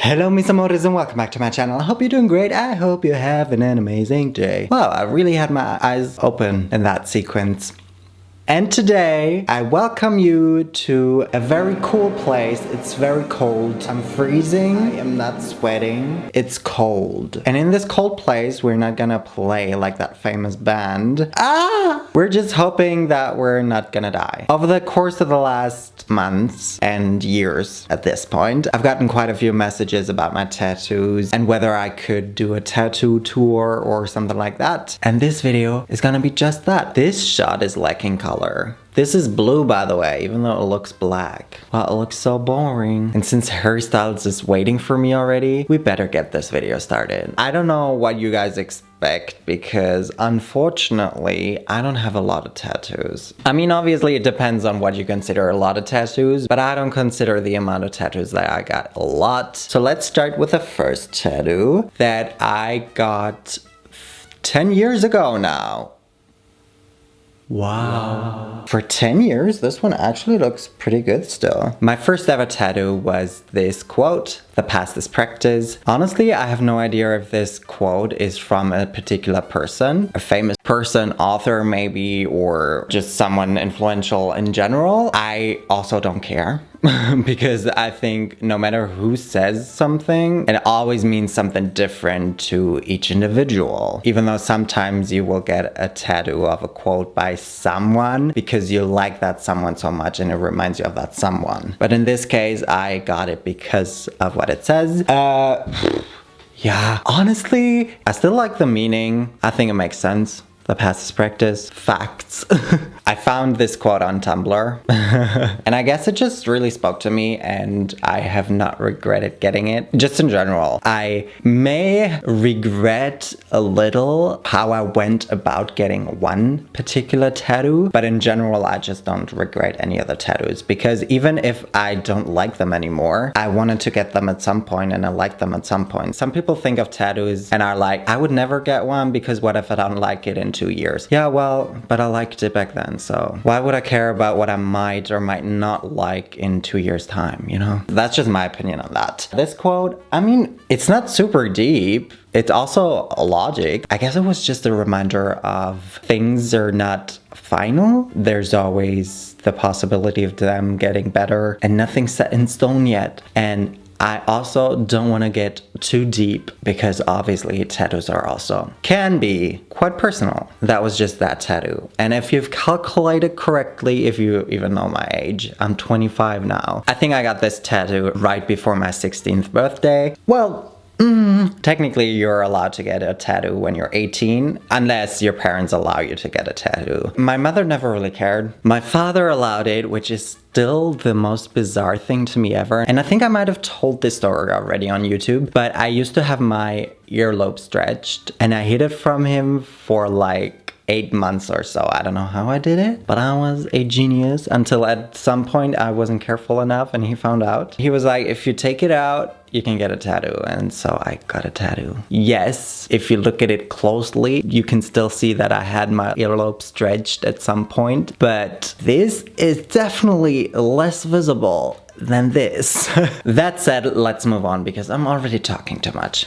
Hello mis amores and welcome back to my channel. I hope you're doing great. I hope you're having an amazing day. Wow, I really had my eyes open in that sequence. And today, I welcome you to a very cool place. It's very cold. I'm freezing. I'm not sweating. It's cold. And in this cold place, we're not gonna play like that famous band. We're just hoping that we're not gonna die. Over the course of the last months and years at this point, I've gotten quite a few messages about my tattoos and whether I could do a tattoo tour or something like that. And this video is gonna be just that. This shot is lacking color. This is blue, by the way, even though it looks black. Wow, it looks so boring. And since Harry Styles is waiting for me already, we better get this video started. I don't know what you guys expect because unfortunately, I don't have a lot of tattoos. I mean, obviously it depends on what you consider a lot of tattoos, but I don't consider the amount of tattoos that I got a lot. So let's start with the first tattoo that I got 10 years ago now. Wow. For 10 years, this one actually looks pretty good still. My first ever tattoo was this quote, "The past is practice." Honestly, I have no idea if this quote is from a particular person, a famous person, author maybe, or just someone influential in general. I also don't care. Because I think no matter who says something, it always means something different to each individual. Even though sometimes you will get a tattoo of a quote by someone because you like that someone so much and it reminds you of that someone. But in this case, I got it because of what it says. Yeah, honestly, I still like the meaning. I think it makes sense. The past is practice. Facts. I found this quote on Tumblr and I guess it just really spoke to me and I have not regretted getting it. Just in general, I may regret a little how I went about getting one particular tattoo, but in general, I just don't regret any of the tattoos because even if I don't like them anymore, I wanted to get them at some point and I liked them at some point. Some people think of tattoos and are like, I would never get one because what if I don't like it in 2 years? Yeah, well, but I liked it back then, so why would I care about what I might or might not like in 2 years' time, you know? That's just my opinion on that. This quote, I mean, it's not super deep. It's also a logic. I guess it was just a reminder of things are not final. There's always the possibility of them getting better and nothing's set in stone yet. And I also don't want to get too deep because obviously tattoos are also can be quite personal. That was just that tattoo. And if you've calculated correctly, if you even know my age, I'm 25 now. I think I got this tattoo right before my 16th birthday. Well, technically you're allowed to get a tattoo when you're 18 unless your parents allow you to get a tattoo. My mother never really cared. My father allowed it, which is still the most bizarre thing to me ever. And I think I might have told this story already on YouTube, but I used to have my earlobe stretched and I hid it from him for like 8 months or so. I don't know how I did it, but I was a genius until at some point I wasn't careful enough and he found out. He was like, if you take it out, you can get a tattoo. And so I got a tattoo. Yes, if you look at it closely, you can still see that I had my earlobe stretched at some point, but this is definitely less visible than this. That said, let's move on because I'm already talking too much.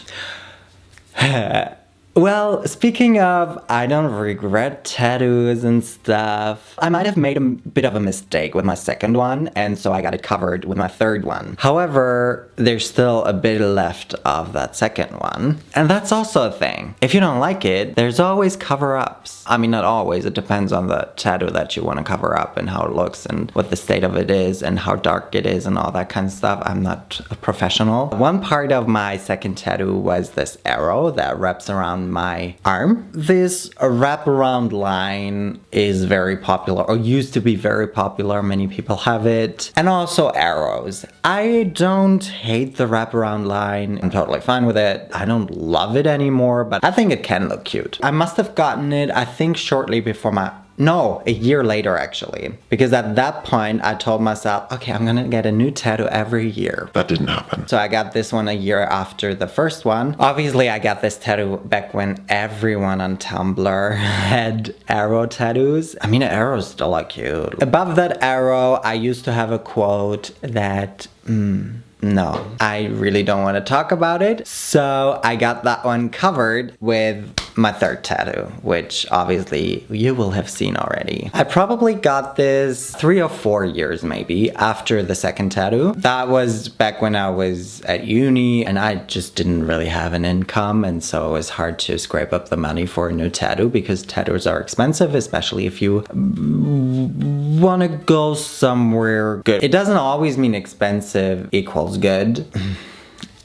Well, speaking of, I don't regret tattoos and stuff. I might have made a bit of a mistake with my second one, and so I got it covered with my third one. However, there's still a bit left of that second one. And that's also a thing. If you don't like it, there's always cover-ups. I mean, not always. It depends on the tattoo that you want to cover up and how it looks and what the state of it is and how dark it is and all that kind of stuff. I'm not a professional. One part of my second tattoo was this arrow that wraps around my arm. This wraparound line is very popular or used to be very popular. Many people have it. And also arrows. I don't hate the wraparound line. I'm totally fine with it. I don't love it anymore, but I think it can look cute. I must have gotten it, I think shortly before no, a year later actually. Because at that point I told myself, okay, I'm gonna get a new tattoo every year. That didn't happen. So I got this one a year after the first one. Obviously I got this tattoo back when everyone on Tumblr had arrow tattoos. I mean, arrows still are cute. Above that arrow, I used to have a quote that no, I really don't want to talk about it. So I got that one covered with my third tattoo, which obviously you will have seen already. I probably got this 3 or 4 years maybe after the second tattoo. That was back when I was at uni and I just didn't really have an income, and so it was hard to scrape up the money for a new tattoo because tattoos are expensive, especially if you want to go somewhere good. It doesn't always mean expensive equals good.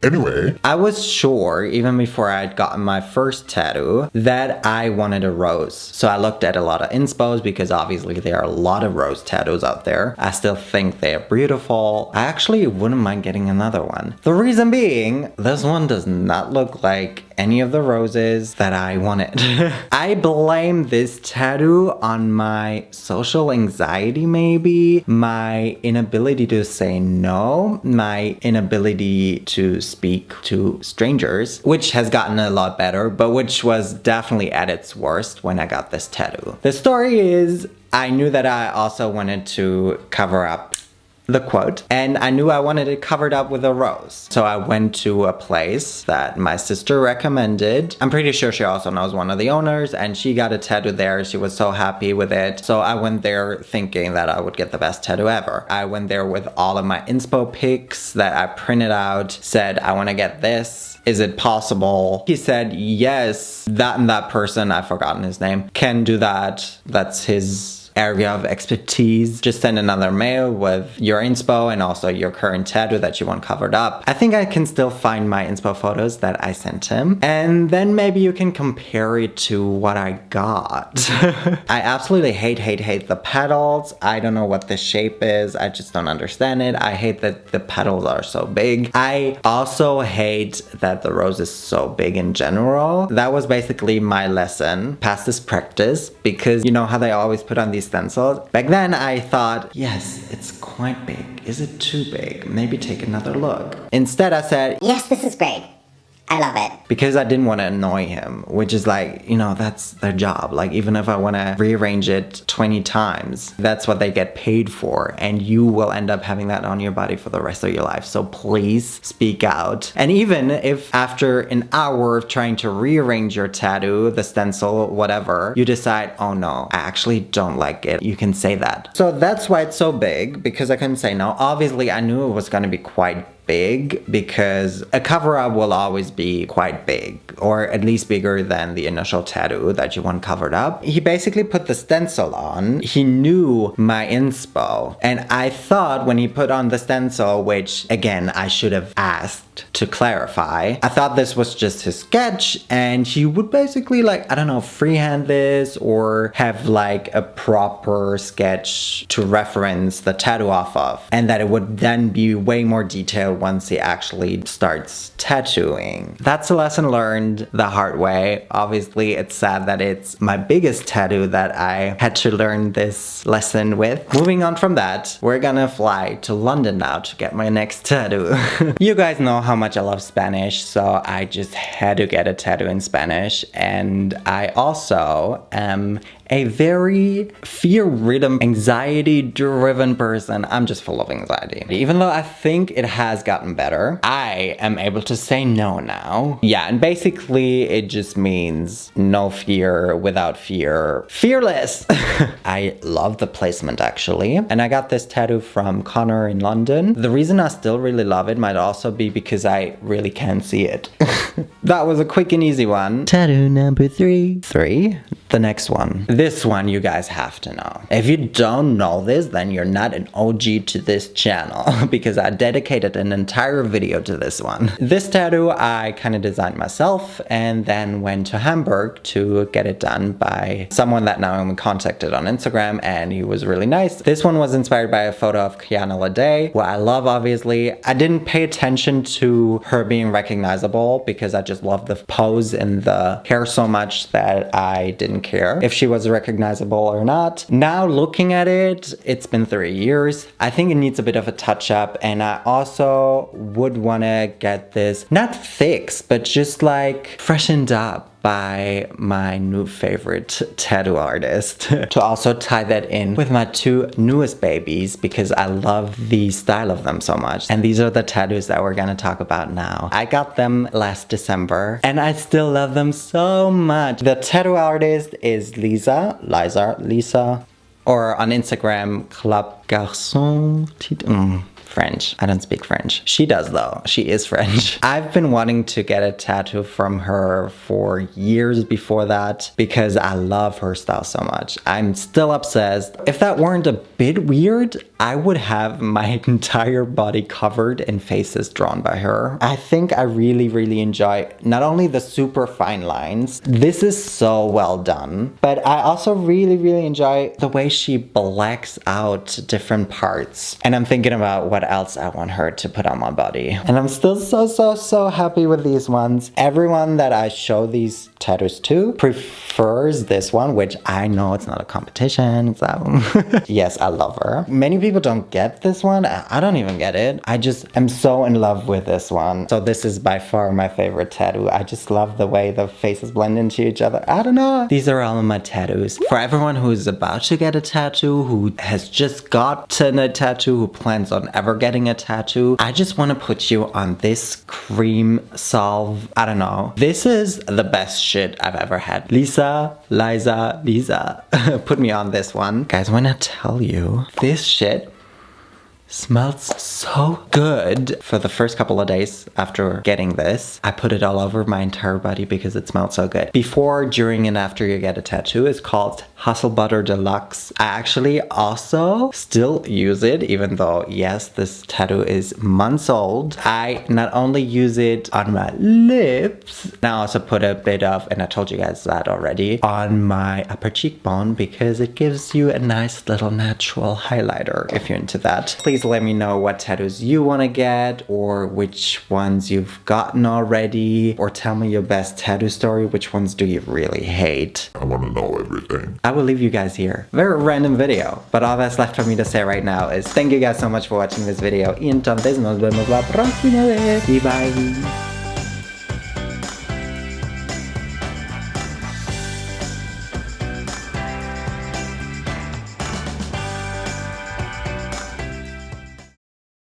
Anyway, I was sure, even before I'd gotten my first tattoo, that I wanted a rose. So I looked at a lot of inspos because obviously there are a lot of rose tattoos out there. I still think they're beautiful. I actually wouldn't mind getting another one. The reason being, this one does not look like any of the roses that I wanted. I blame this tattoo on my social anxiety maybe, my inability to say no, my inability to speak to strangers, which has gotten a lot better, but which was definitely at its worst when I got this tattoo. The story is, I knew that I also wanted to cover up the quote, and I knew I wanted it covered up with a rose. So I went to a place that my sister recommended. I'm pretty sure she also knows one of the owners, and she got a tattoo there. She was so happy with it. So I went there thinking that I would get the best tattoo ever. I went there with all of my inspo pics that I printed out, said, I want to get this. Is it possible? He said, yes, that and that person, I've forgotten his name, can do that. That's his area of expertise. Just send another mail with your inspo and also your current tattoo that you want covered up. I think I can still find my inspo photos that I sent him, and then maybe you can compare it to what I got. I absolutely hate the petals. I don't know what the shape is. I just don't understand it. I hate that the petals are so big. I also hate that the rose is so big in general. That was basically my lesson. Past this practice, because you know how they always put on these stencils. Back then I thought, yes, it's quite big. Is it too big? Maybe take another look. Instead I said, yes, this is great. I love it. Because I didn't want to annoy him, which is like, you know, that's their job. Like, even if I want to rearrange it 20 times, that's what they get paid for. And you will end up having that on your body for the rest of your life. So please speak out. And even if after an hour of trying to rearrange your tattoo, the stencil, whatever, you decide, oh no, I actually don't like it, you can say that. So that's why it's so big, because I couldn't say no. Obviously, I knew it was going to be quite big because a cover-up will always be quite big, or at least bigger than the initial tattoo that you want covered up. He basically put the stencil on. He knew my inspo, and I thought when he put on the stencil, which again I should have asked to clarify, I thought this was just his sketch and he would basically, like, I don't know, freehand this or have like a proper sketch to reference the tattoo off of, and that it would then be way more detailed once he actually starts tattooing. That's a lesson learned the hard way. Obviously, it's sad that it's my biggest tattoo that I had to learn this lesson with. Moving on from that, we're gonna fly to London now to get my next tattoo. You guys know how much I love Spanish, so I just had to get a tattoo in Spanish, and I also am a very fear-ridden, anxiety-driven person. I'm just full of anxiety. Even though I think it has gotten better, I am able to say no now. Yeah, and basically it just means no fear without fear. Fearless! I love the placement actually. And I got this tattoo from Connor in London. The reason I still really love it might also be because I really can't see it. That was a quick and easy one. Tattoo number 3. The next one. This one you guys have to know. If you don't know this, then you're not an OG to this channel because I dedicated an entire video to this one. This tattoo I kind of designed myself and then went to Hamburg to get it done by someone that now I'm contacted on Instagram, and he was really nice. This one was inspired by a photo of Kiana Lede, who I love obviously. I didn't pay attention to her being recognizable because I just love the pose and the hair so much that I didn't care if she was recognizable or not. Now looking at it, it's been 3 years. I think it needs a bit of a touch up, and I also would want to get this not fixed, but just like freshened up. by my new favorite tattoo artist to also tie that in with my two newest babies because I love the style of them so much. And these are the tattoos that we're gonna talk about now. I got them last December and I still love them so much. The tattoo artist is Lisa, or on Instagram, Club Garçon. French. I don't speak French. She does though. She is French. I've been wanting to get a tattoo from her for years before that because I love her style so much. I'm still obsessed. If that weren't a bit weird, I would have my entire body covered in faces drawn by her. I think I really enjoy not only the super fine lines, this is so well done, but I also really enjoy the way she blacks out different parts. And I'm thinking about what else I want her to put on my body. And I'm still so happy with these ones. Everyone that I show these tattoos to prefers this one, which I know it's not a competition. It's that one. Yes, I love her. Many people don't get this one. I don't even get it. I just am so in love with this one. So this is by far my favorite tattoo. I just love the way the faces blend into each other. I don't know. These are all of my tattoos. For everyone who's about to get a tattoo, who has just gotten a tattoo, who plans on ever getting a tattoo, I just want to put you on this cream salve. I don't know. This is the best shit I've ever had. Lisa, put me on this one. Guys, when I tell you, this shit smells so good. For the first couple of days after getting this, I put it all over my entire body because it smelled so good. Before, during, and after you get a tattoo, it's called Hustle Butter Deluxe. I actually also still use it, even though, yes, this tattoo is months old. I not only use it on my lips, I also put a bit of, and I told you guys that already, on my upper cheekbone because it gives you a nice little natural highlighter if you're into that. Please let me know what tattoos you want to get or which ones you've gotten already, or tell me your best tattoo story. Which ones do you really hate? I want to know everything. I will leave you guys here. Very random video, but all that's left for me to say right now is thank you guys so much for watching this video. Y entonces nos vemos la próxima vez. Bye bye.